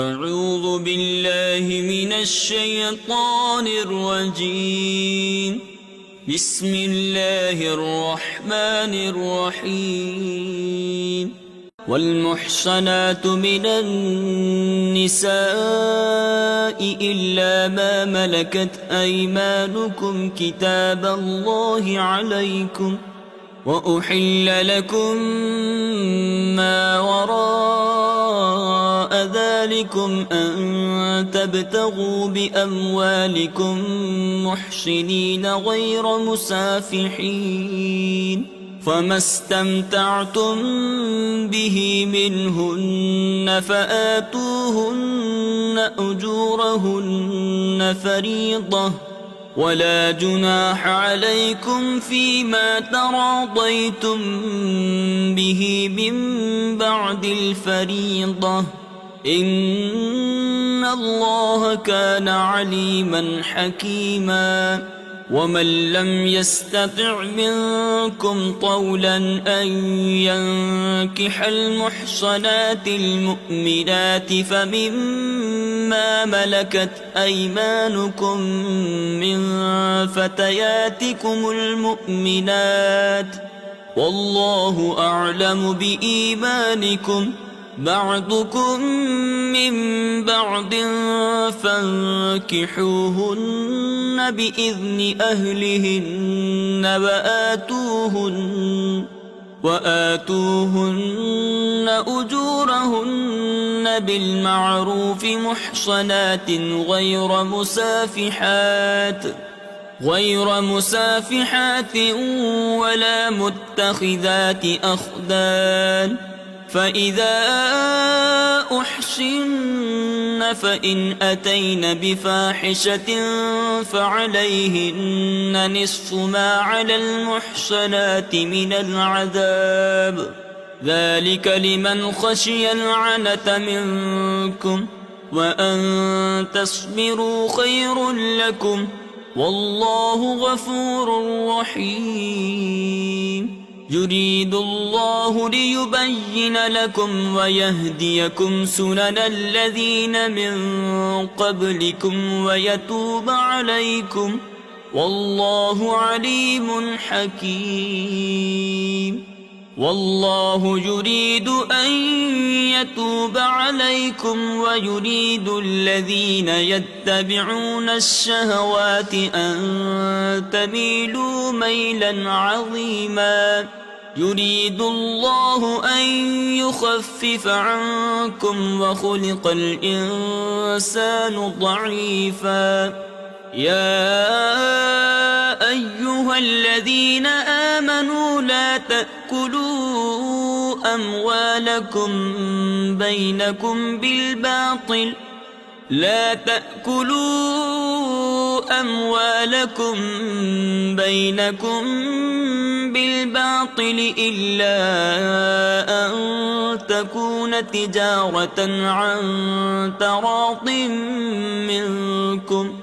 أعوذ بالله من الشيطان الرجيم. بسم الله الرحمن الرحيم. والمحصنات من النساء إلا ما ملكت أيمانكم كتاب الله عليكم، وأحل لكم ما وراء ذلكم أن تبتغوا بأموالكم محصنين غير مسافحين، فما استمتعتم به منهن فآتوهن أجورهن فريضة، ولا جناح عليكم فيما تراضيتم به من بعد الفريضة، إن الله كان عليما حكيما. ومن لم يستطع منكم طولا أن ينكح المحصنات المؤمنات فمما ملكت أيمانكم من فتياتكم المؤمنات، والله أعلم بإيمانكم، بعضكم من بعض، فانكحوهن بإذن أهلهن وآتوهن أجورهن بالمعروف محصنات غير مسافحات ولا متخذات أخدان، فإذا أحصن فإن أتين بفاحشة فعليهن نصف ما على المحصنات من العذاب، ذلك لمن خشي العنة منكم، وأن تصبروا خير لكم، والله غفور رحيم. يريد الله ليبين لكم ويهديكم سنن الذين من قبلكم ويتوب عليكم، والله عليم حكيم. والله يريد أن يتوب عليكم ويريد الذين يتبعون الشهوات أن تميلوا ميلا عظيما. يريد الله أن يخفف عنكم وخلق الإنسان ضعيفا. يا أيها الذين آمنوا لا تأكلوا أموالكم بينكم بالباطل إلا أن تكون تجارة عن تراض منكم،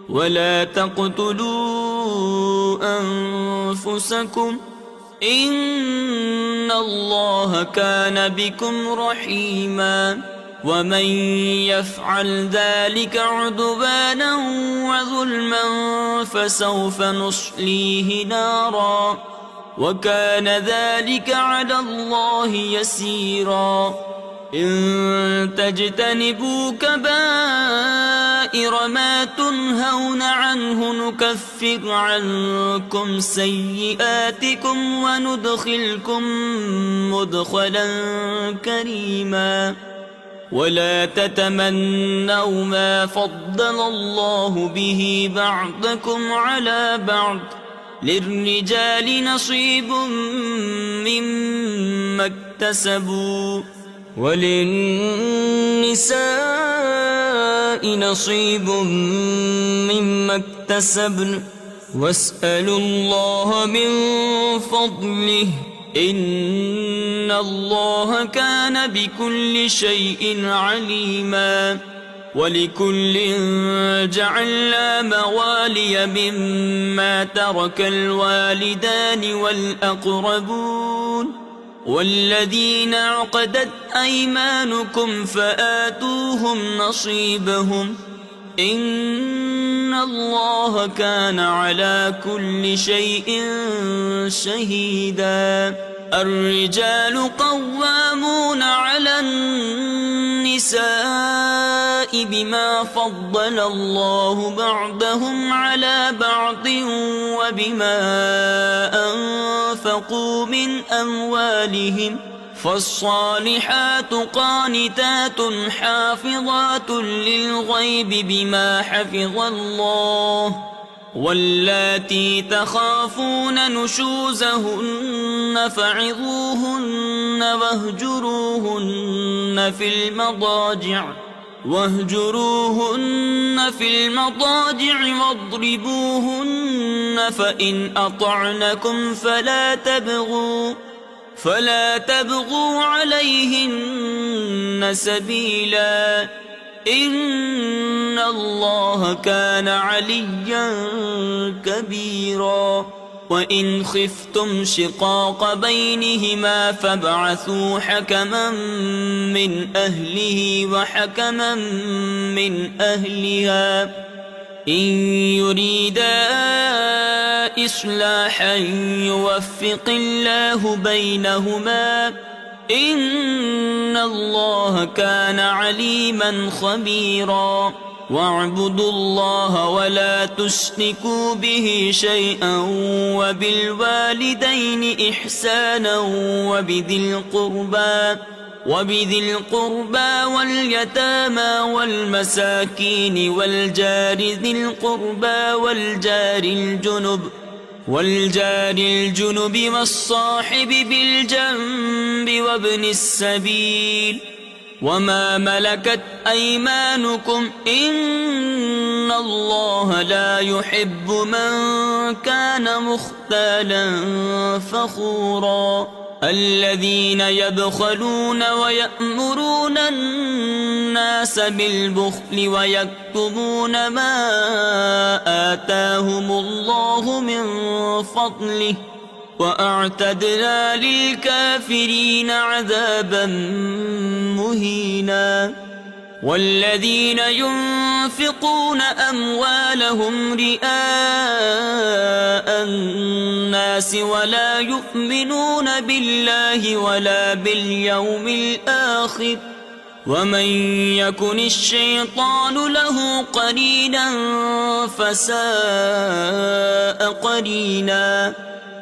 ولا تقتلوا أنفسكم، إن الله كان بكم رحيما. ومن يفعل ذلك عدوانا وظلما فسوف نصليه نارا، وكان ذلك على الله يسيرا. إن تجتنبوا كبائر ما تنهون عنه نكفر عنكم سيئاتكم وندخلكم مدخلا كريما. ولا تتمنوا ما فضل الله به بعضكم على بعض، للرجال نصيب مما اكتسبوا وللنساء نصيب مما اكتسبن، واسألوا الله من فضله، إن الله كان بكل شيء عليما. ولكل جعلنا موالي مما ترك الوالدان والأقربون والذين عقدت أيمانكم فآتوهم نصيبهم إن الله كان على كل شيء شهيدا. الرجال قوامون على النساء بما فضل الله بعضهم على بعض وبما أنفقوا من أموالهم، فالصالحات قانتات حافظات للغيب بما حفظ الله، واللاتي تخافون نشوزهن فعظوهن واهجروهن في المضاجع واضربوهن، فإن أطعنكم فلا تبغوا عليهن سبيلا إن الله كان عليا كبيرا. وإن خفتم شقاق بينهما فابعثوا حكما من أهله وحكما من أهلها إن يريدا إصلاحا يوفق الله بينهما إن الله كان عليما خبيرا. واعبدوا الله ولا تشركوا به شيئا وبالوالدين إحسانا وبذي القربى واليتامى والمساكين والجار ذي القربى والجار الجنب والصاحب بالجنب وابن السبيل وما ملكت أيمانكم إن الله لا يحب من كان مختالا فخورا. الذين يبخلون ويأمرون الناس بالبخل ويكتمون ما آتاهم الله من فضله وأعتدنا للكافرين عذابا مهينا. والذين ينفقون أموالهم رئاء الناس ولا يؤمنون بالله ولا باليوم الآخر ومن يكن الشيطان له قرينا فساء قرينا.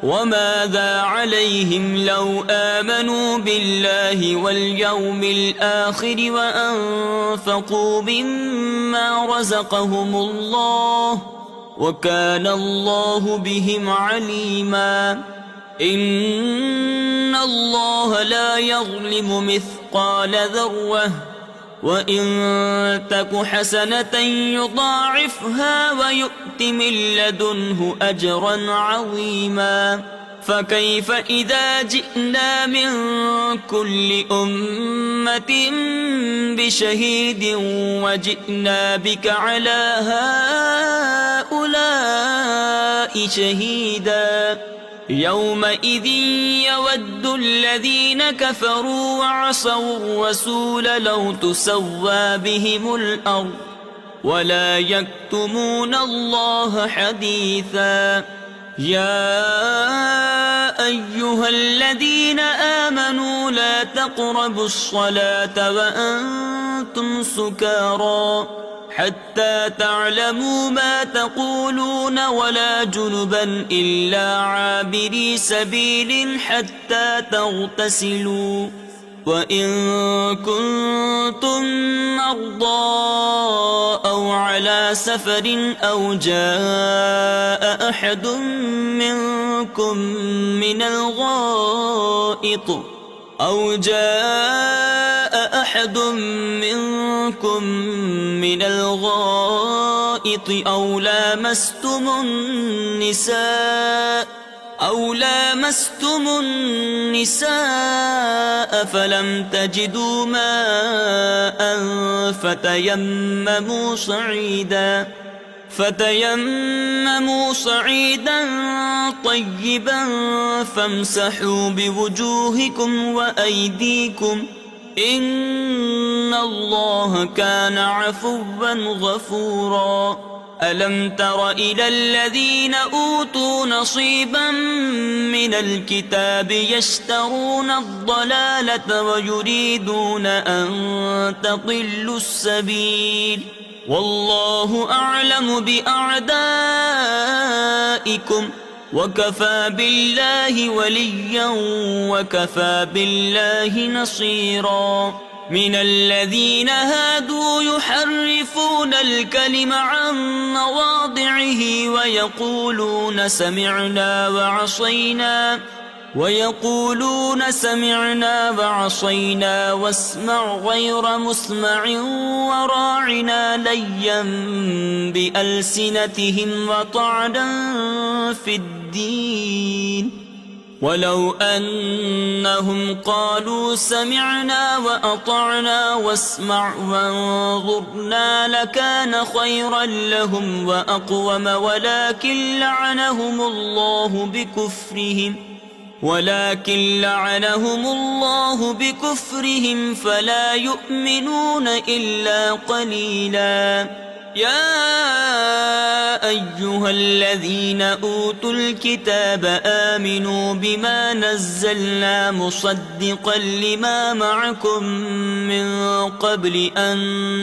وماذا عليهم لو آمنوا بالله واليوم الآخر وأنفقوا مما رزقهم الله وكان الله بهم عليما. إن الله لا يظلم مثقال ذرة وإن تك حسنة يضاعفها ويؤت من لدنه أجرا عظيما. فكيف إذا جئنا من كل أمة بشهيد وجئنا بك على هؤلاء شهيدا. يومئذ يود الذين كفروا وعصوا الرسول لو تسوى بهم الأرض ولا يكتمون الله حديثا. يا أيها الذين آمنوا لا تقربوا الصلاة وأنتم سكارى حتى تعلموا ما تقولون ولا جنبا إلا عابري سبيل حتى تغتسلوا. وإن كنتم مرضى أو على سفر أو جاء أحد منكم من الغائط أو لامستم النساء فلم تجدوا فتيمموا صعيدا طيبا فامسحوا بوجوهكم وأيديكم إن الله كان عفوا غفورا ألم تر إلى الذين أوتوا نصيبا من الكتاب يشترون الضلالة ويريدون أن تضلوا السبيل والله أعلم بأعدائكم وكفى بالله وليا وكفى بالله نصيرا من الذين هادوا يحرفون الكلم عن مواضعه ويقولون سمعنا وعصينا واسمع غير مسمع وراعنا ليا بألسنتهم وطعنا في الدين ولو أنهم قالوا سمعنا وأطعنا واسمع وانظرنا لكان خيرا لهم وأقوم ولكن لعنهم الله بكفرهم فلا يؤمنون إلا قليلا يا أيها الذين أوتوا الكتاب آمنوا بما نزلنا مصدقا لما معكم من قبل أن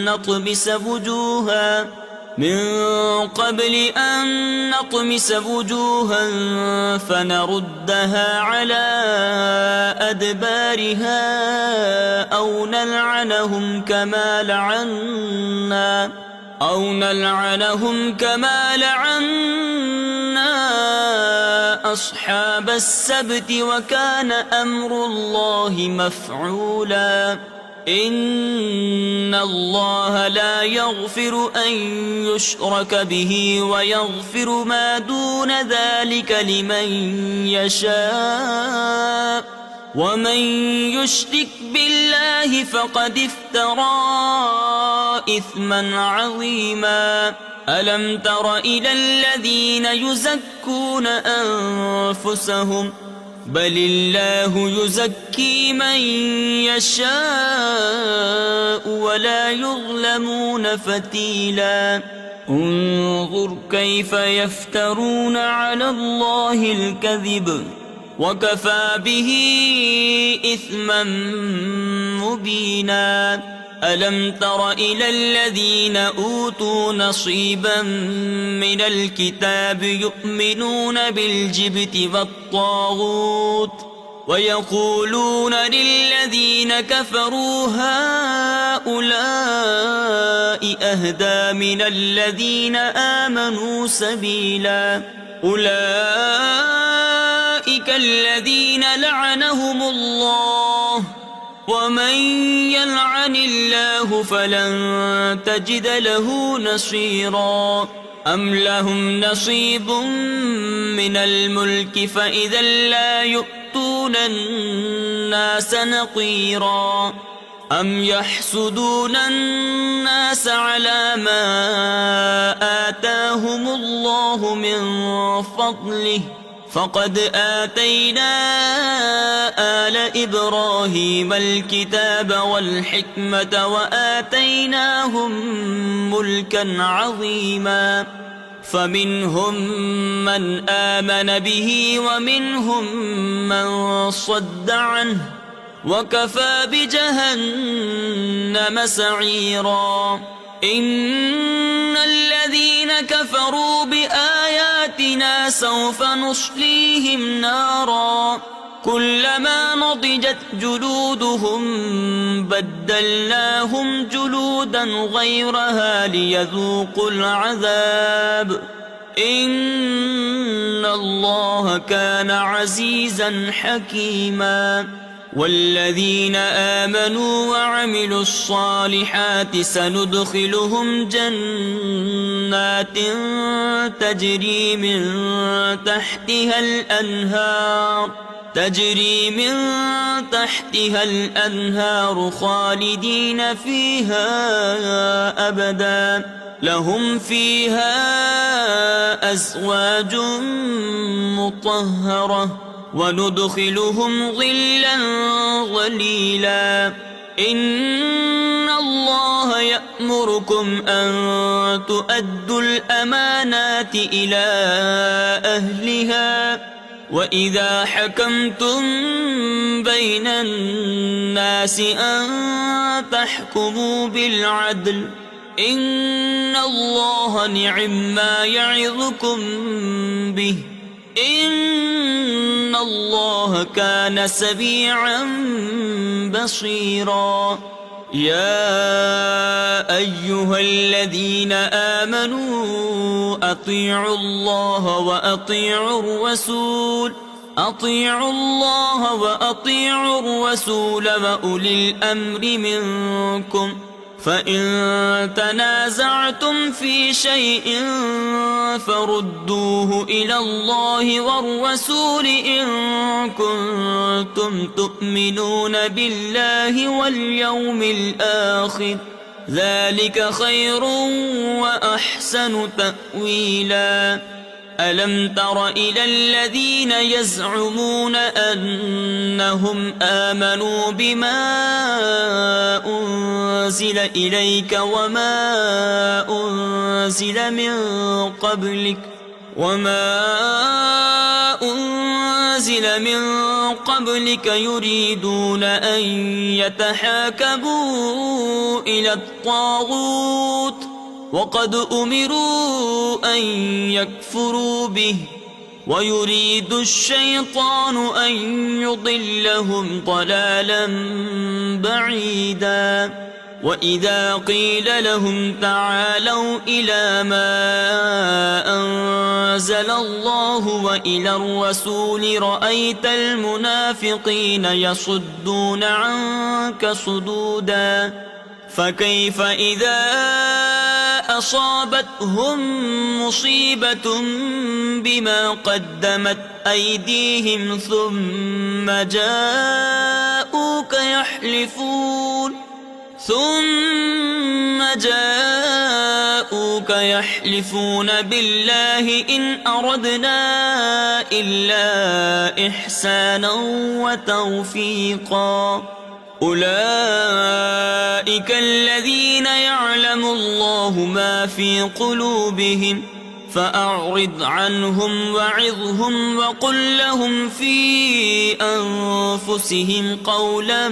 نطمس وجوها فنردها على أدبارها أو نلعنهم كما لعنا أصحاب السبت وكان أمر الله مفعولا إن الله لا يغفر أن يشرك به ويغفر ما دون ذلك لمن يشاء ومن يشرك بالله فقد افترى إثما عظيما ألم تر إلى الذين يزكون أنفسهم بل الله يزكي من يشاء ولا يظلمون فتيلا انظر كيف يفترون على الله الكذب وكفى به إثما مبينا ألم تر إلى الذين أوتوا نصيبا من الكتاب يؤمنون بالجبت والطاغوت ويقولون للذين كفروا هؤلاء أهدى من الذين آمنوا سبيلا أولئك الذين لعنهم الله ومن يلعن الله فلن تجد له نصيرا أم لهم نصيب من الملك فإذا لا يؤتون الناس نقيرا أم يحسدون الناس على ما آتاهم الله من فضله فقد آتينا آل إبراهيم الكتاب والحكمة وآتيناهم ملكا عظيما فمنهم من آمن به ومنهم من صد عنه وكفى بجهنم سعيرا إن الذين كفروا بآياتنا سوف نصليهم نارا كلما نضجت جلودهم بدلناهم جلودا غيرها ليذوقوا العذاب إن الله كان عزيزا حكيما والذين آمنوا وعملوا الصالحات سندخلهم جنات تجري من تحتها الأنهار خالدين فيها أبدا لهم فيها أزواج مطهرة وندخلهم ظلا ظليلا إن الله يأمركم أن تؤدوا الأمانات إلى أهلها وإذا حكمتم بين الناس أن تحكموا بالعدل إن الله نعما يعظكم به إن الله كان سميعا بصيرا يا أيها الذين آمنوا أطيعوا الله وأطيعوا الرسول وأولي الأمر منكم فإن تنازعتم في شيء فردوه إلى الله والرسول إن كنتم تؤمنون بالله واليوم الآخر ذلك خير وأحسن تأويلا ألم تر إلى الذين يزعمون أنهم آمنوا بما أنزل إليك وما أنزل من قبلك يريدون أن يتحاكموا إلى الطاغوت وقد أمروا أن يكفروا به ويريد الشيطان أن يضلهم ضلالا بعيدا وإذا قيل لهم تعالوا إلى ما أنزل الله وإلى الرسول رأيت المنافقين يصدون عنك صدودا فكيف إذا أصابتهم مصيبة بما قدمت أيديهم ثم جاءوك يحلفون بالله إن أردنا إلا إحسانا وتوفيقا أولئك الذين يعلم الله ما في قلوبهم فأعرض عنهم وعظهم وقل لهم في أنفسهم قولا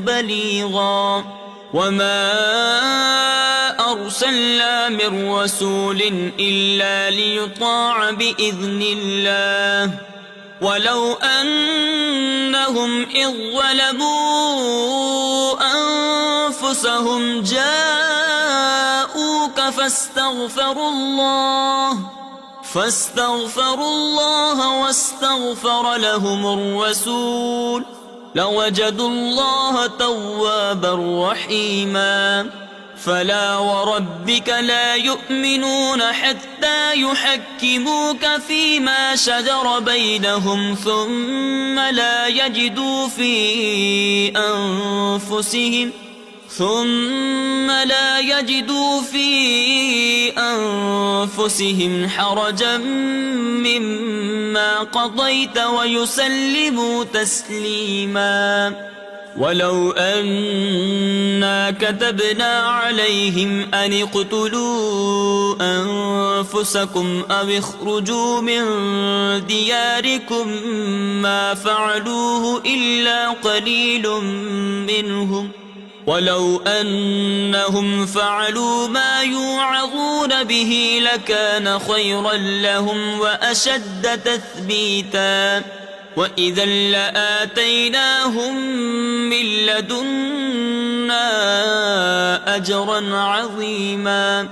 بليغا وما أرسلنا من رسول إلا ليطاع بإذن الله ولو أنهم إذ ظلموا أنفسهم جاءوك فاستغفروا الله واستغفر لهم الرسول لوجدوا الله توابا رحيما فلا وربك لا يؤمنون حتى يحكموك فيما شجر بينهم ثم لا يجدوا في أنفسهم حرجا مما قضيت ويسلموا تسليما ولو أنا كتبنا عليهم أن اقتلوا أنفسكم أو اخرجوا من دياركم ما فعلوه إلا قليل منهم ولو أنهم فعلوا ما يوعظون به لكان خيرا لهم وأشد تثبيتا وإذا لآتيناهم من لدنا أجرا عظيما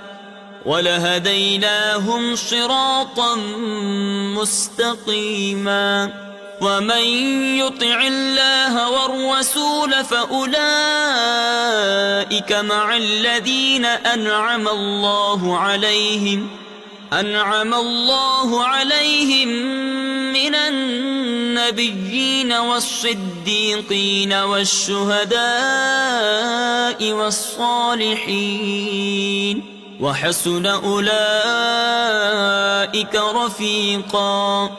ولهديناهم صراطا مستقيما ومن يطع الله والرسول فأولئك مع الذين أنعم الله عليهم من النبيين والصديقين والشهداء والصالحين وحسن أولئك رفيقا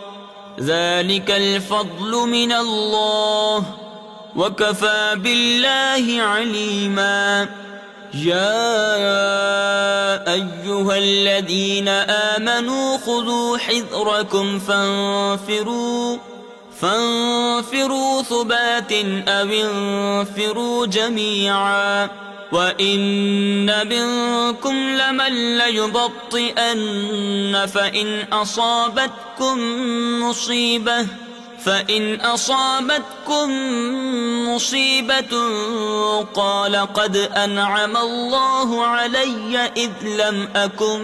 ذلك الفضل من الله وكفى بالله عليما يا أيها الذين آمنوا خذوا حذركم فانفروا ثبات أو انفروا جميعا وإن منكم لمن ليبطئن فإن أصابتكم مصيبة قال قد أنعم الله علي إذ لم أكن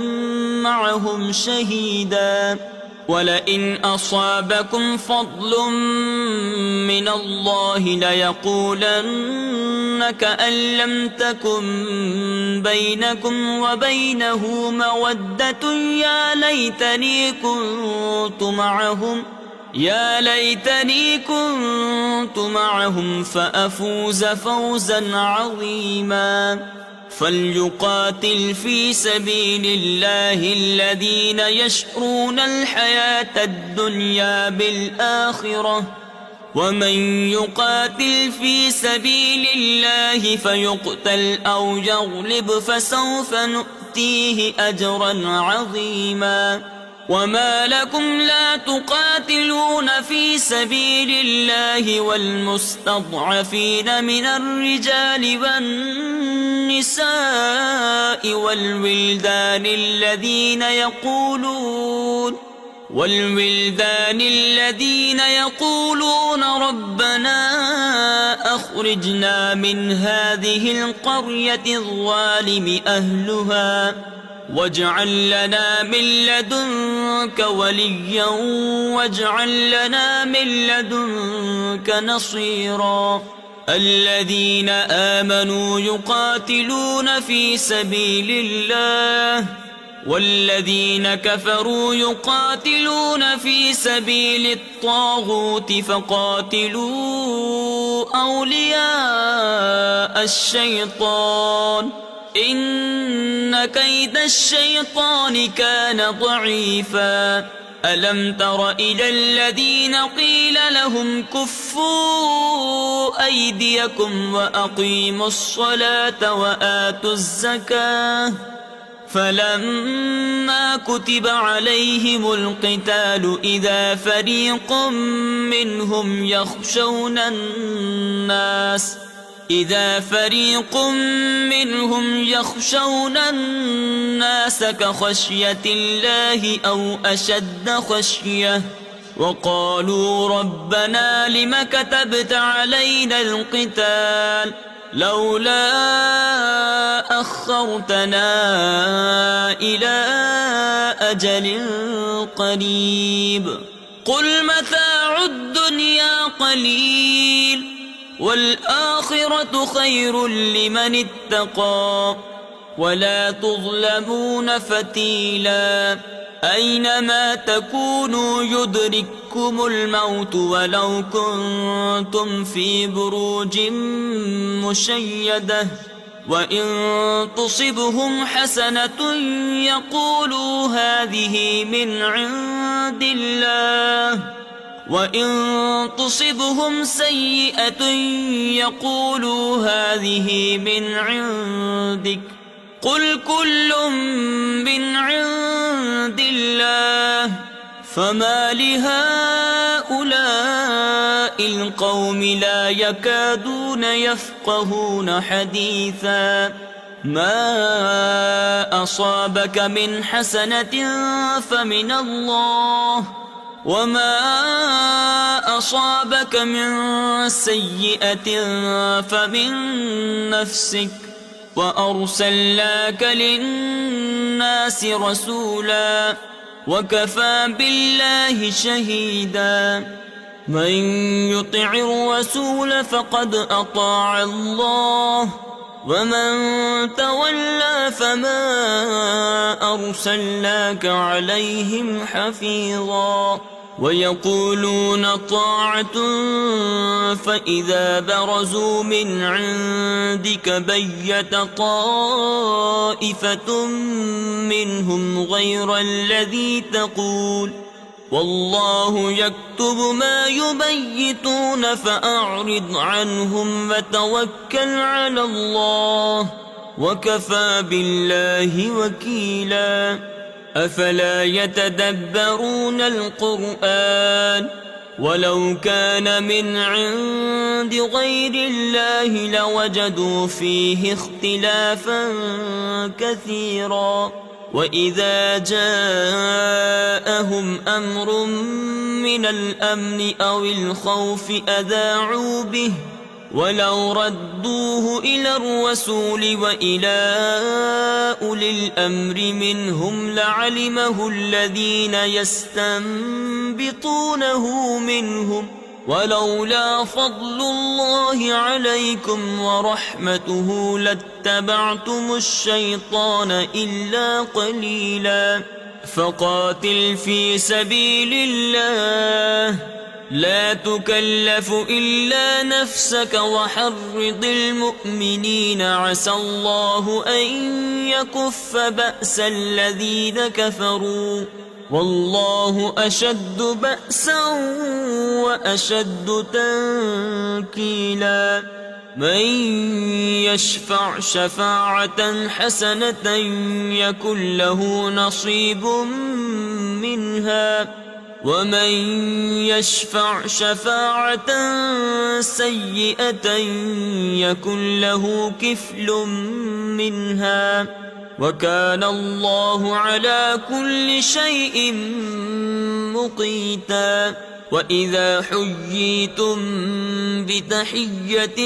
معهم شهيدا ولئن أصابكم فضل من الله ليقولن كأن لم تكن بينكم وبينه مودة يا ليتني كنت معهم فأفوز فوزا عظيما فليقاتل في سبيل الله الذين يشرون الحياة الدنيا بالآخرة ومن يقاتل في سبيل الله فيقتل أو يغلب فسوف نؤتيه أجرا عظيما وما لكم لا تقاتلون في سبيل الله والمستضعفين من الرجال والنساء والولدان الذين يقولون ربنا أخرجنا من هذه القرية الظالم أهلها واجعل لنا من لدنك وليا واجعل لنا من لدنك نصيرا الذين آمنوا يقاتلون في سبيل الله والذين كفروا يقاتلون في سبيل الطاغوت فقاتلوا أولياء الشيطان إن كيد الشيطان كان ضعيفا ألم تر إلى الذين قيل لهم كفوا أيديكم وأقيموا الصلاة وآتوا الزكاة فلما كتب عليهم القتال إذا فريق منهم يخشون الناس كخشية الله أو أشد خشية وقالوا ربنا لم كتبت علينا القتال لولا أخرتنا إلى أجل قريب قل متاع الدنيا قليل والآخرة خير لمن اتقى ولا تظلمون فتيلا أينما تكونوا يدرككم الموت ولو كنتم في بروج مشيدة وإن تصبهم حسنة يقولوا هذه من عند الله وإن تصبهم سيئة يقولوا هذه من عندك قل كل من عند الله فما لهؤلاء القوم لا يكادون يفقهون حديثا ما أصابك من حسنة فمن الله وما أصابك من سيئة فمن نفسك وأرسلناك للناس رسولا وكفى بالله شهيدا من يطع الرسول فقد أطاع الله ومن تولى فما أرسلناك عليهم حفيظا ويقولون طاعة فإذا برزوا من عندك بيت طائفة طائفة منهم غير الذي تقول والله يكتب ما يبيتون فأعرض عنهم وتوكل على الله وكفى بالله وكيلا أفلا يتدبرون القرآن ولو كان من عند غير الله لوجدوا فيه اختلافا كثيرا وإذا جاءهم أمر من الأمن أو الخوف أذاعوا به ولو ردوه إلى الرسول وإلى أولي الأمر منهم لعلمه الذين يستنبطونه منهم ولولا فضل الله عليكم ورحمته لاتبعتم الشيطان إلا قليلا فقاتل في سبيل الله لا تكلف إلا نفسك وحرض المؤمنين عسى الله أن يكف بأس الذين كفروا والله أشد بأسا وأشد تنكيلا من يشفع شفاعة حسنة يكن له نصيب منها ومن يشفع شفاعة سيئة يكن له كفل منها وكان الله على كل شيء مقيتا وإذا حييتم بتحية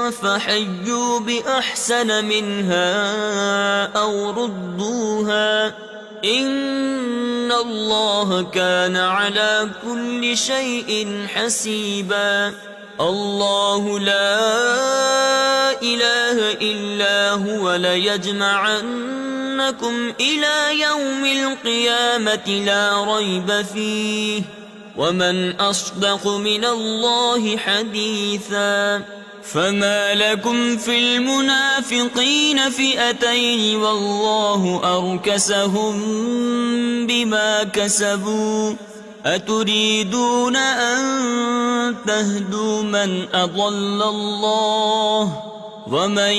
فحيوا بأحسن منها أو ردوها إن الله كان على كل شيء حسيبا الله لا إله إلا هو ليجمعنكم إلى يوم القيامة لا ريب فيه ومن أصدق من الله حديثا فما لكم في المنافقين فئتين والله أركسهم بما كسبوا أتريدون أن تهدوا من أضل الله ومن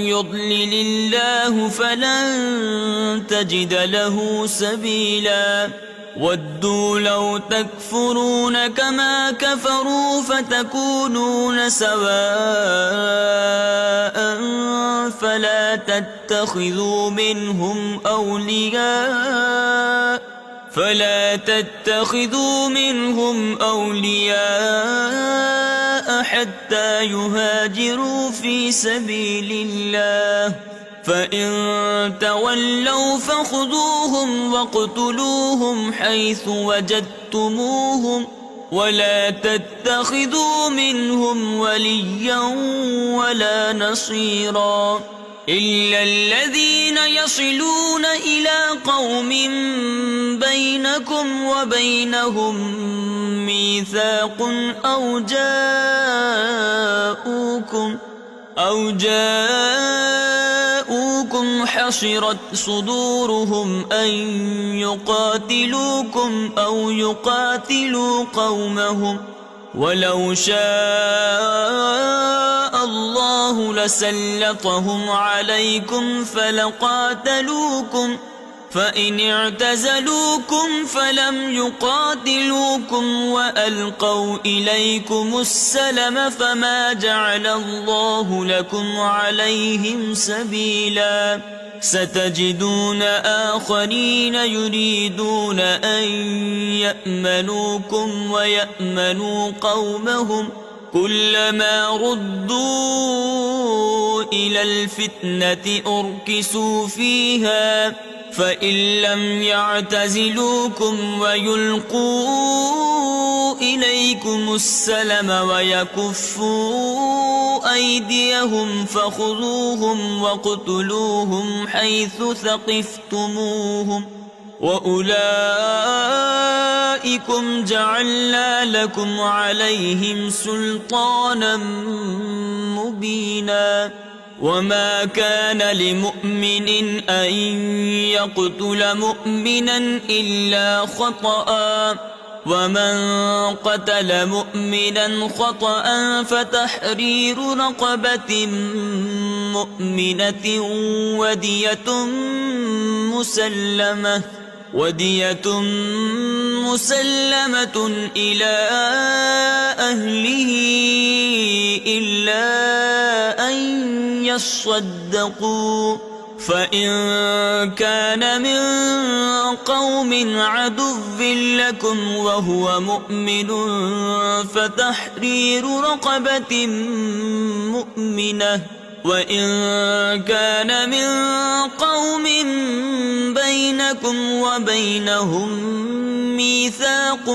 يضلل الله فلن تجد له سبيلا ودوا لو تكفرون كما كفروا فتكونون سواء فلا تتخذوا منهم أولياء حتى يهاجروا في سبيل الله فإن تولوا فخذوهم واقتلوهم حيث وجدتموهم ولا تتخذوا منهم وليا ولا نصيرا إلا الذين يصلون إلى قوم بينكم وبينهم ميثاق أو جاءوكم حصرت صدورهم أن يقاتلوكم أو يقاتلوا قومهم ولو شاء الله لسلطهم عليكم فلقاتلوكم فإن اعتزلوكم فلم يقاتلوكم وألقوا إليكم السلم فما جعل الله لكم عليهم سبيلا ستجدون آخرين يريدون أن يأمنوكم ويأمنوا قومهم كلما ردوا إلى الفتنة أركسوا فيها فإن لم يعتزلوكم ويلقوا إليكم السلم ويكفوا أيديهم فخذوهم واقتلوهم حيث ثقفتموهم وأولئكم جعلنا لكم عليهم سلطانا مبينا وما كان لمؤمن أن يقتل مؤمنا إلا خطأ ومن قتل مؤمنا خطأ فتحرير رقبة مؤمنة ودية مسلمة إلى أهله إلا أن يصدقوا فإن كان من قوم عدو لكم وهو مؤمن فتحرير رقبة مؤمنة وإن كان من قوم بينكم وبينهم ميثاق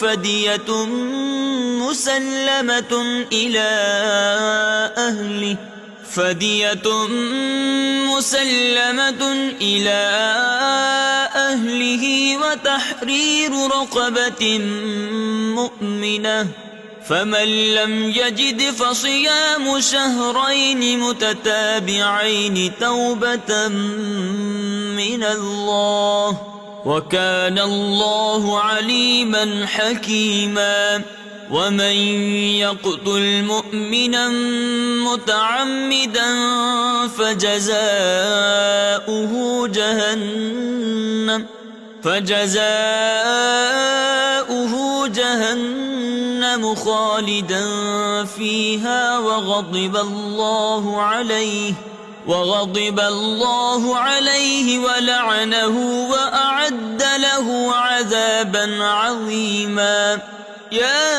فدية مسلمة إلى أهله وتحرير رقبة مؤمنة فمن لم يجد فصيام شهرين متتابعين توبة من الله وكان الله عليما حكيما ومن يقتل مؤمنا متعمدا فجزاؤه جهنم خالدا فيها وغضب الله عليه ولعنه وأعد له عذابا عظيما يا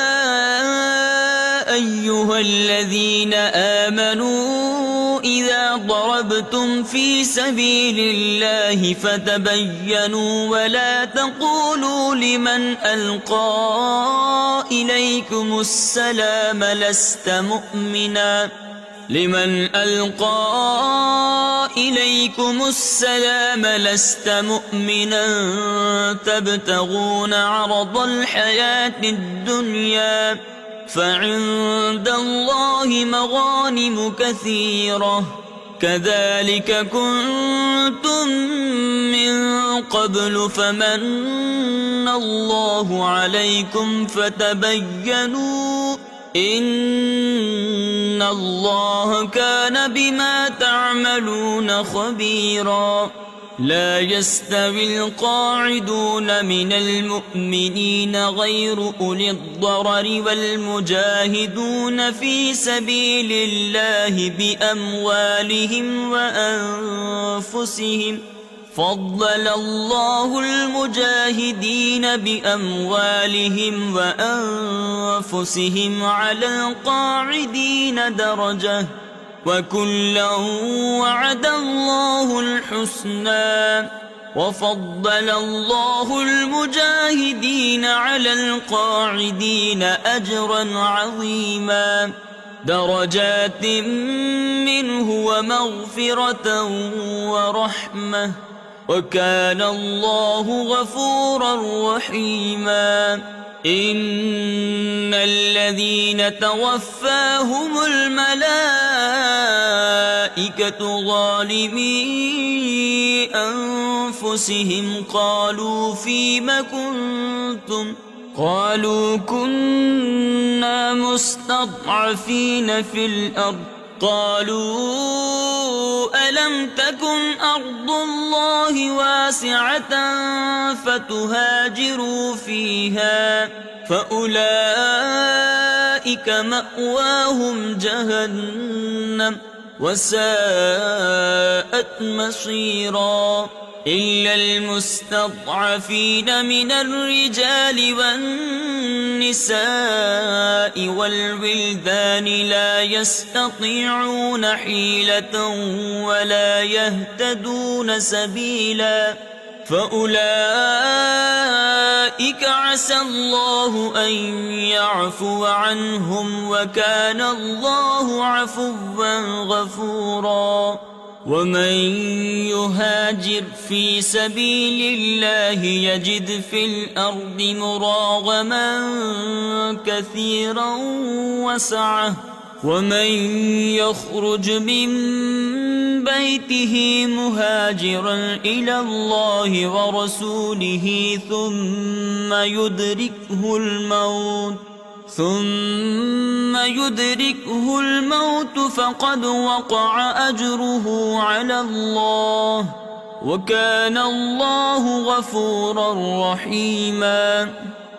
أيها الذين آمنوا إذا ضربتم في سبيل الله فتبينوا ولا تقولوا لمن ألقى إليكم السلام لست مؤمنا تبتغون عرض الحياة الدنيا فعند الله مغانم كثيرة كذلك كنتم من قبل فمن الله عليكم فتبينوا إن الله كان بما تعملون خبيرا لا يستوي القاعدون من المؤمنين غير أولي الضرر والمجاهدون في سبيل الله بأموالهم وأنفسهم فضل الله المجاهدين بأموالهم وأنفسهم على القاعدين درجة وكلا وعد الله الحسنى وفضل الله المجاهدين على القاعدين أجرا عظيما درجات منه ومغفرة ورحمة وكان الله غفورا رحيما إن الذين توفاهم الملائكة ظالمي أنفسهم قالوا فيم كنتم قالوا كنا مستضعفين في الأرض قالوا ألم تكن أرض الله واسعة فتهاجروا فيها فأولئك مأواهم جهنم وساءت مصيرا إلا المستضعفين من الرجال والنساء والولدان لا يستطيعون حيلة ولا يهتدون سبيلا فأولئك عسى الله أن يعفو عنهم وكان الله عفوا غفورا ومن يهاجر في سبيل الله يجد في الأرض مراغما كثيرا وسعة ومن يخرج من بيته مهاجرا إلى الله ورسوله ثم يدركه الموت فقد وقع أجره على الله وكان الله غفورا رحيما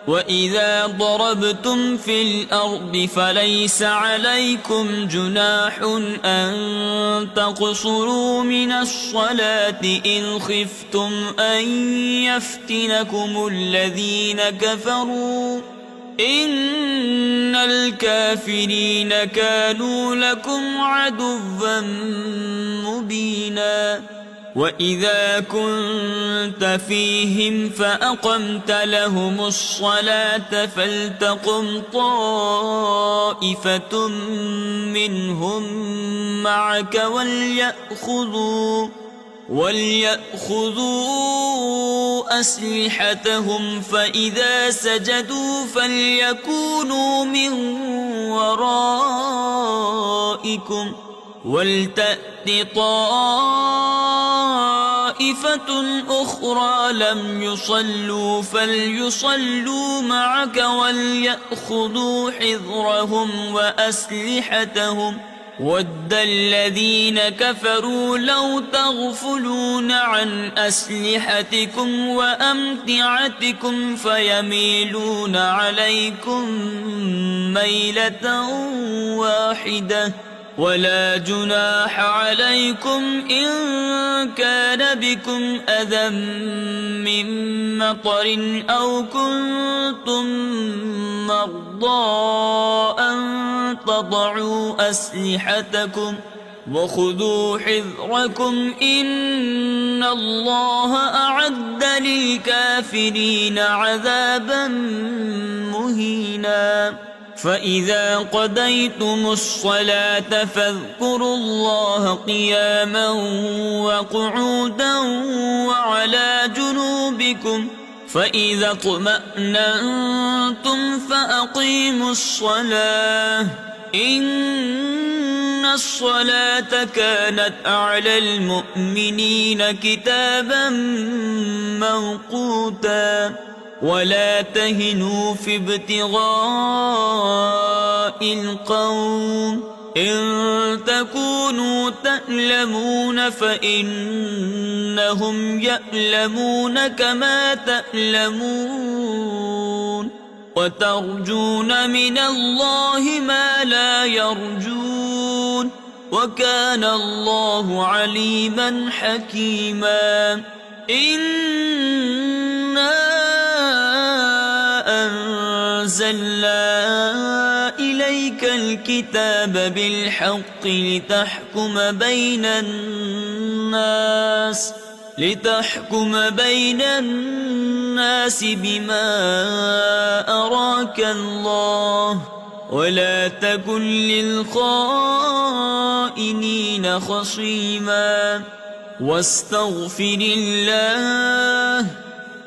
وإذا ضربتم في الأرض فليس عليكم جناح أن تقصروا من الصلاة إن خفتم أن يفتنكم الذين كفروا إن الكافرين كانوا لكم عدوا مبينا وإذا كنت فيهم فأقمت لهم الصلاة فلتقم طائفة منهم معك وليأخذوا أسلحتهم فإذا سجدوا فليكونوا من ورائكم ولتأت طائفة أخرى لم يصلوا فليصلوا معك وليأخذوا حذرهم وأسلحتهم ود الذين كفروا لو تغفلون عن أسلحتكم وأمتعتكم فيميلون عليكم ميلة واحدة ولا جناح عليكم إن كان بكم أذى من مطر أو كنتم مرضى أن تضعوا أسلحتكم وخذوا حذركم إن الله أعد للكافرين عذابا مهينا فإذا قضيتم الصلاة فاذكروا الله قياما وقعودا وعلى جنوبكم فإذا اطمأننتم فأقيموا الصلاة إن الصلاة كانت على المؤمنين كتابا موقوتا ولا تهنوا في ابتغاء القوم إن تكونوا تألمون فإنهم يألمون كما تألمون وترجون من الله ما لا يرجون وكان الله عليما حكيما إنا أنزلنا إليك الكتاب بالحق لتحكم بين الناس بما أراك الله ولا تكن للخائنين خصيما واستغفر الله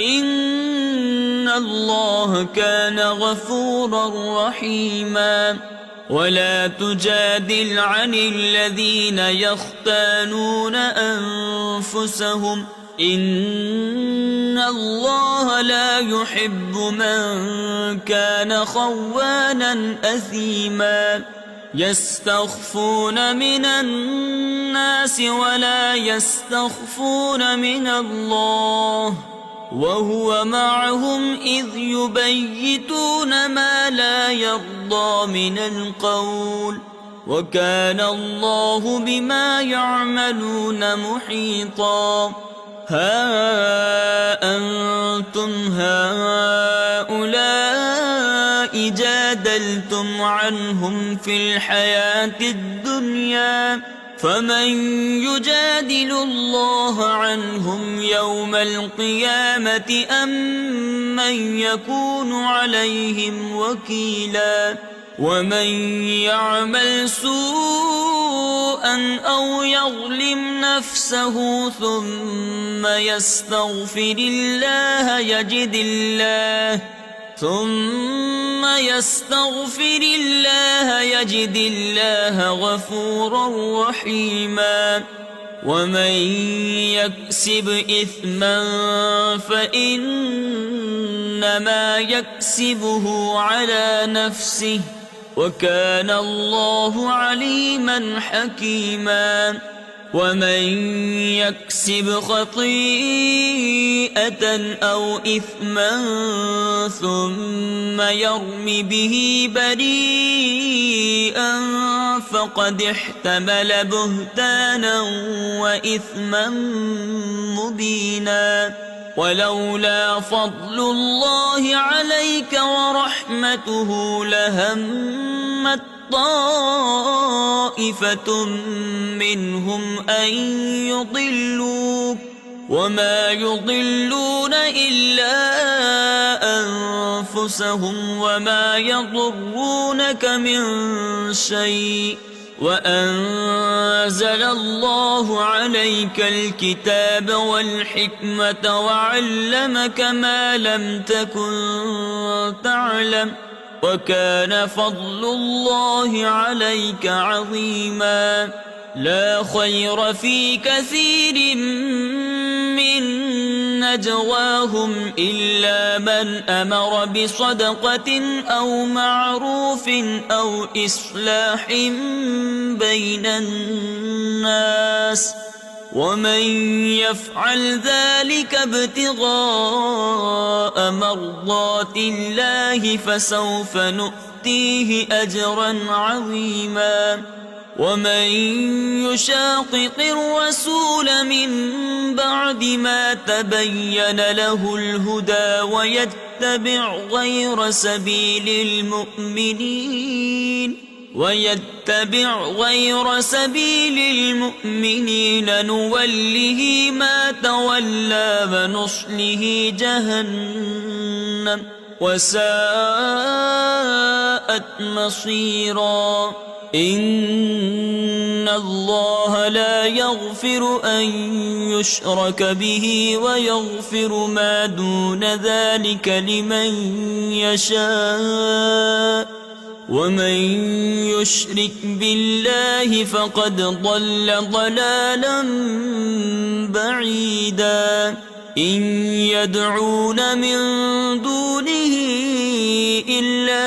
إن الله كان غفورا رحيما ولا تجادل عن الذين يختانون أنفسهم إن الله لا يحب من كان خوانا أثيما يستخفون من الناس ولا يستخفون من الله وهو معهم إذ يبيتون ما لا يرضى من القول وكان الله بما يعملون محيطا ها أنتم هؤلاء جادلتم عنهم في الحياة الدنيا فمن يجادل الله عنهم يوم القيامة أم من يكون عليهم وكيلا ومن يعمل سوءا أو يظلم نفسه ثم يستغفر الله ثم يستغفر الله يجد الله غفورا رحيما ومن يكسب إثما فإنما يكسبه على نفسه وكان الله عليما حكيما ومن يكسب خطيئة أو إثما ثم يرم به بريئا فقد احتمل بهتانا وإثما مبينا ولولا فضل الله عليك ورحمته لهمت طائفة منهم أن يضلوك وما يضلون إلا أنفسهم وما يضرونك من شيء وأنزل الله عليك الكتاب والحكمة وعلمك ما لم تكن تعلم وكان فضل الله عليك عظيما لا خير في كثير من نجواهم إلا من أمر بصدقة أو معروف أو إصلاح بين الناس ومن يفعل ذلك ابتغاء مرضات الله فسوف نؤتيه أجرا عظيما ومن يشاقق الرسول من بعد ما تبين له الهدى ويتبع غير سبيل المؤمنين نوله ما تولى ونصله جهنم وساءت مصيرا إن الله لا يغفر أن يشرك به ويغفر ما دون ذلك لمن يشاء ومن يشرك بالله فقد ضل ضلالا بعيدا إن يدعون من دونه إلا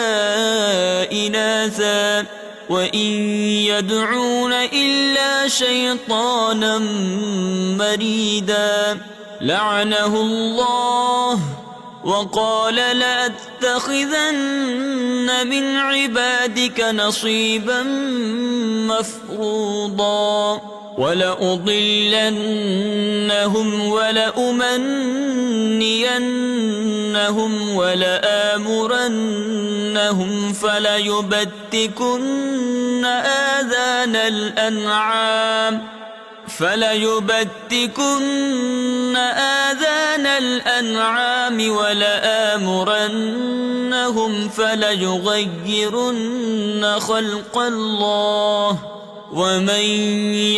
إناثا وإن يدعون إلا شيطانا مريدا لعنه الله وقال لأتخذن من عبادك نصيبا مفروضا ولأضلنهم ولأمنينهم ولآمرنهم فليبتكن آذان الأنعام ولآمرنهم فليغيرن خلق الله ومن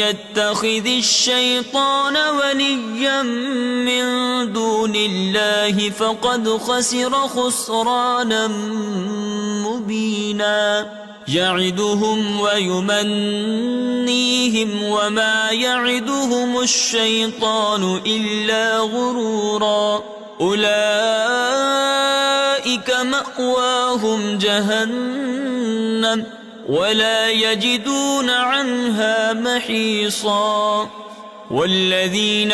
يتخذ الشيطان وليا من دون الله فقد خسر خسرانا مبينا يعدهم ويمنيهم وما يعدهم الشيطان إلا غرورا أولئك مأواهم جهنم ولا يجدون عنها محيصا والذين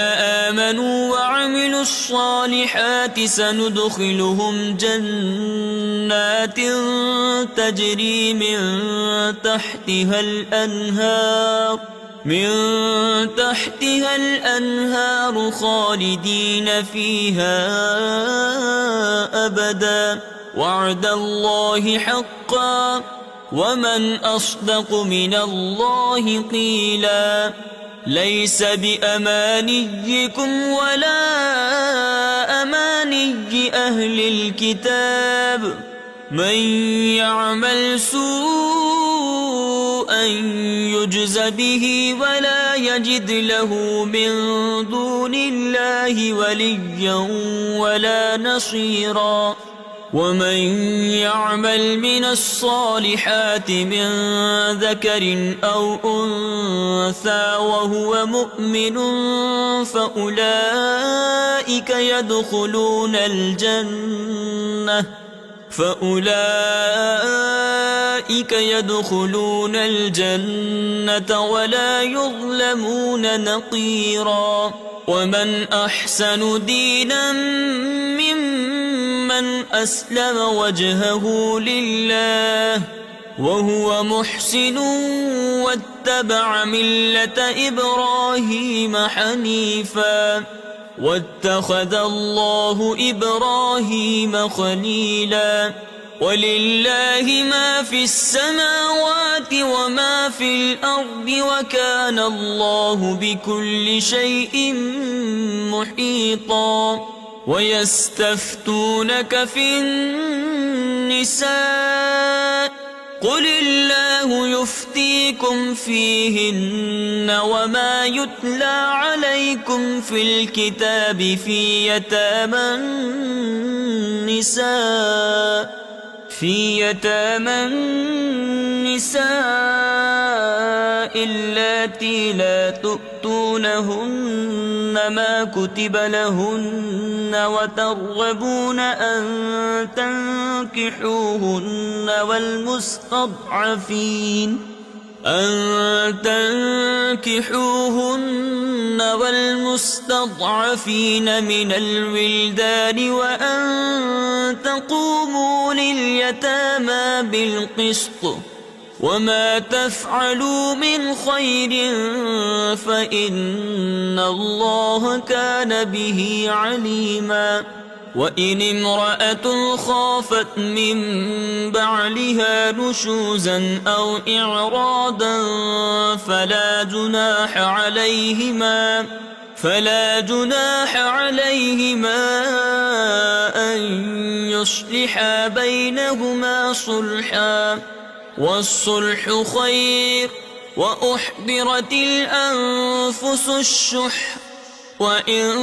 آمنوا وعملوا الصالحات سندخلهم جنات تجري من تحتها الأنهار خالدين فيها أبدا وعد الله حقا ومن أصدق من الله قيلا ليس بأمانيكم ولا أماني أهل الكتاب من يعمل سوءا يجز به ولا يجد له من دون الله وليا ولا نصيرا ومن يعمل من الصالحات من ذكر أو أنثى وهو مؤمن فأولئك يدخلون الجنة ولا يظلمون نقيرا. ومن أحسن دينا ممن أسلم وجهه لله وهو محسن واتبع ملة إبراهيم حنيفا واتخذ الله إبراهيم خليلا. ولله ما في السماوات وما في الأرض وكان الله بكل شيء محيطا. ويستفتونك في النساء قل الله يفتيكم فيهن وما يتلى عليكم في الكتاب في يتامى النساء اللاتي لا تؤتونهن ما كتب لهن وترغبون أن تنكحوهن والمستضعفين من الولدان وأن تقوموا لليتامى بالقسط وما تفعلوا من خير فإن الله كان به عليما. وإن امرأة خافت من بعلها نشوزا أو إعراضا فلا جناح عليهما أن يصلحا بينهما صلحا والصلح خير. وأحضرت الأنفس الشح وإن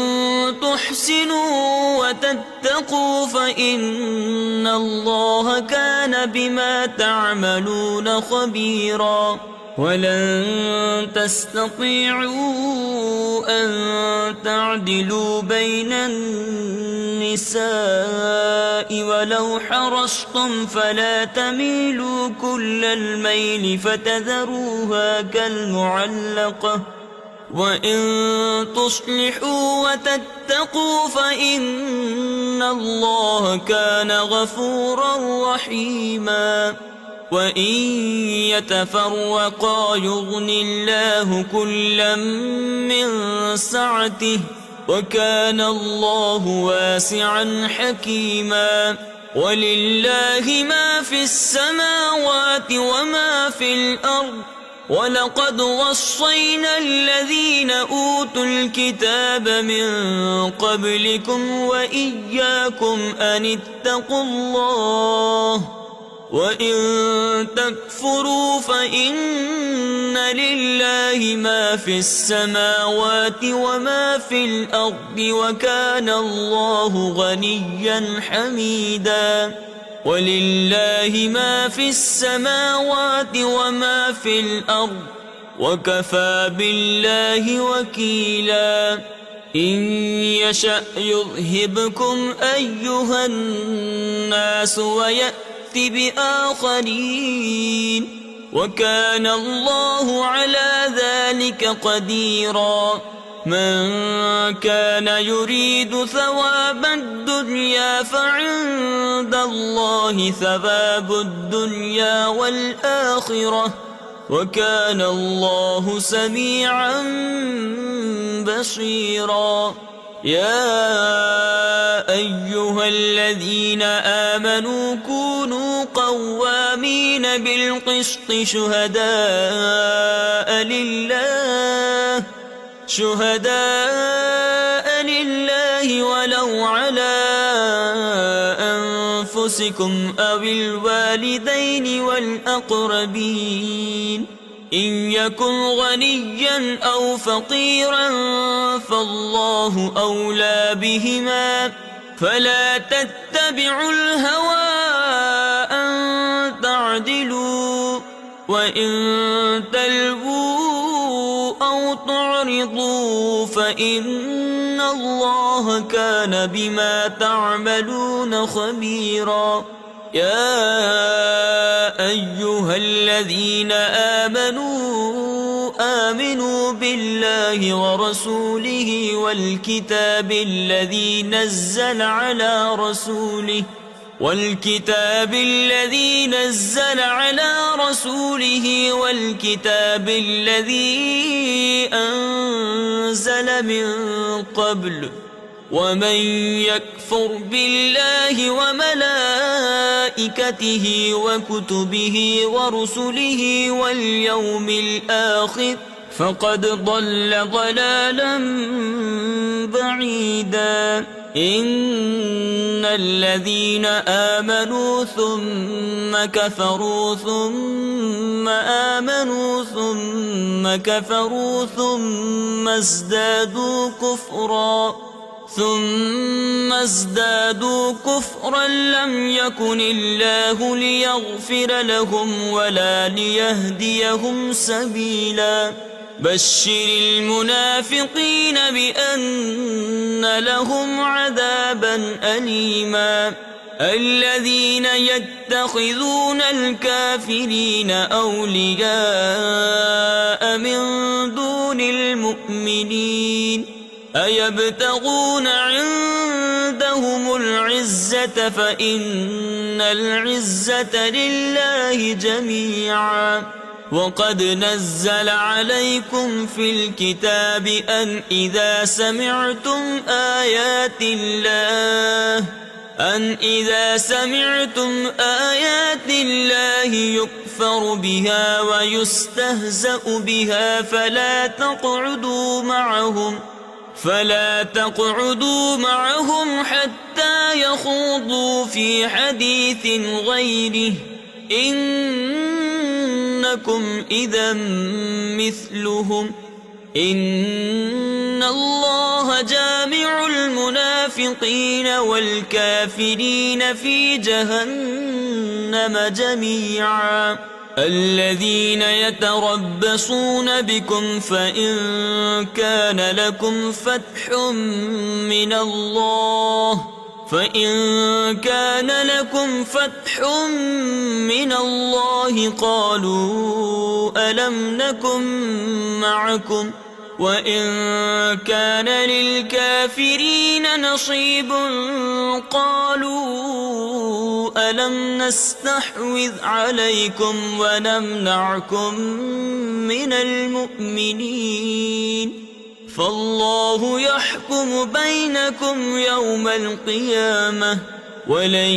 تحسنوا وتتقوا فإن الله كان بما تعملون خبيرا. ولن تستطيعوا أن تعدلوا بين النساء ولو حرصتم فلا تميلوا كل الميل فتذروها كالمعلقة. وإن تصلحوا وتتقوا فإن الله كان غفورا رحيما. وإن يتفرقا يغن الله كلا من سعته وكان الله واسعا حكيما. ولله ما في السماوات وما في الأرض ولقد وصينا الذين أوتوا الكتاب من قبلكم وإياكم أن اتقوا الله وإن تكفروا فإن لله ما في السماوات وما في الأرض وكان الله غنيا حميدا. ولله ما في السماوات وما في الأرض وكفى بالله وكيلا. إن يشأ يذهبكم أيها الناس ويأتي بآخرين وكان الله على ذلك قديرا. من كان يريد ثواب الدنيا فعند الله ثواب الدنيا والآخرة وكان الله سميعا بصيرا. يا أيها الذين آمنوا كونوا قوامين بالقسط شهداء لله ولو على أنفسكم أو الوالدين والأقربين إن يكن غنيا أو فقيرا فالله أولى بهما فلا تتبعوا تتبعوا الهوى أن تعدلوا وإن تلووا أو تعرضوا فإن الله كان بما تعملون خبيرا. يا أيها الذين آمنوا بالله ورسوله والكتاب الذي نزل على رسوله والكتاب الذي أنزل من قبل ومن يكفر بالله وملائكته وكتبه ورسله واليوم الآخر فقد ضل ضلالا بعيدا. إن الذين آمنوا ثم كفروا ثم آمنوا ثم كفروا ثم ازدادوا كفرا لم يكن الله ليغفر لهم ولا ليهديهم سبيلا. بشر المنافقين بأن لهم عذابا أليما. الذين يتخذون الكافرين أولياء من دون المؤمنين أيبتغون عندهم العزة فإن العزة لله جميعا. وقد نزل عليكم في الكتاب أن إذا سمعتم آيات الله يكفر بها ويستهزأ بها فلا تقعدوا معهم حتى يخوضوا في حديث غيره إنكم إذا مثلهم. إن الله جامع المنافقين والكافرين في جهنم جميعا. الذين يتربصون بكم فإن كان لكم فتح من الله قالوا ألم نكن معكم وإن كان للكافرين نصيب قالوا ألم نستحوذ عليكم ونمنعكم من المؤمنين فالله يحكم بينكم يوم القيامة ولن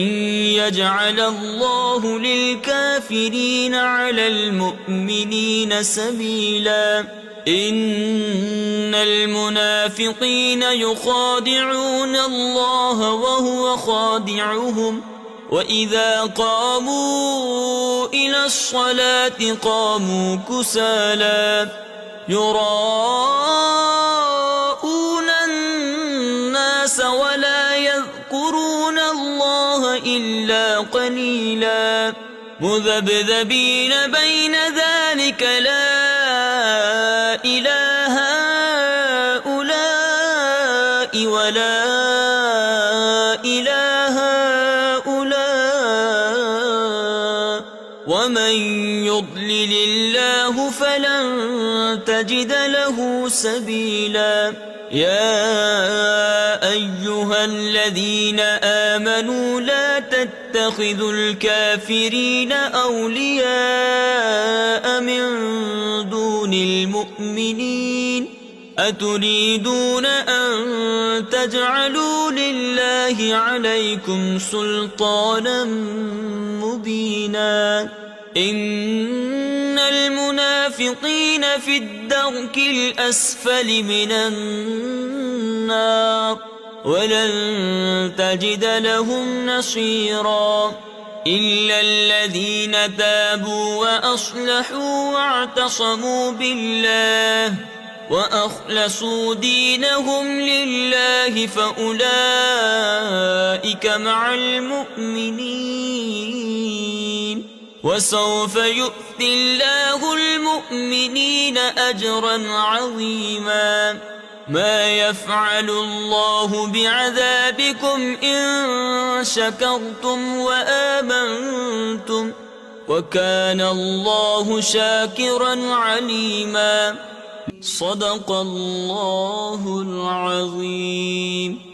يجعل الله للكافرين على المؤمنين سبيلا. إن المنافقين يخادعون الله وهو خادعهم وإذا قاموا إلى الصلاة قاموا كسالى يراءون الناس ولا يذكرون الله إلا قليلا مذبذبين بين ذلك لا إله هؤلاء ولا إله هؤلاء ومن يضلل الله فلن تجد له سبيلا. يا أيها الذين آمنوا لا تتخذوا الكافرين أولياء من دون المؤمنين أتريدون أن تجعلوا لله عليكم سلطانا مبينا. إن المنافقين في الدرك الأسفل من النار ولن تجد لهم نصيرا إلا الذين تابوا وأصلحوا واعتصموا بالله وأخلصوا دينهم لله الله فأولئك مع المؤمنين وسوف يؤتي الله المؤمنين أجرا عظيما ما يفعل الله بعذابكم إن شكرتم وآمنتم وكان الله شاكرا عليما صدق الله العظيم.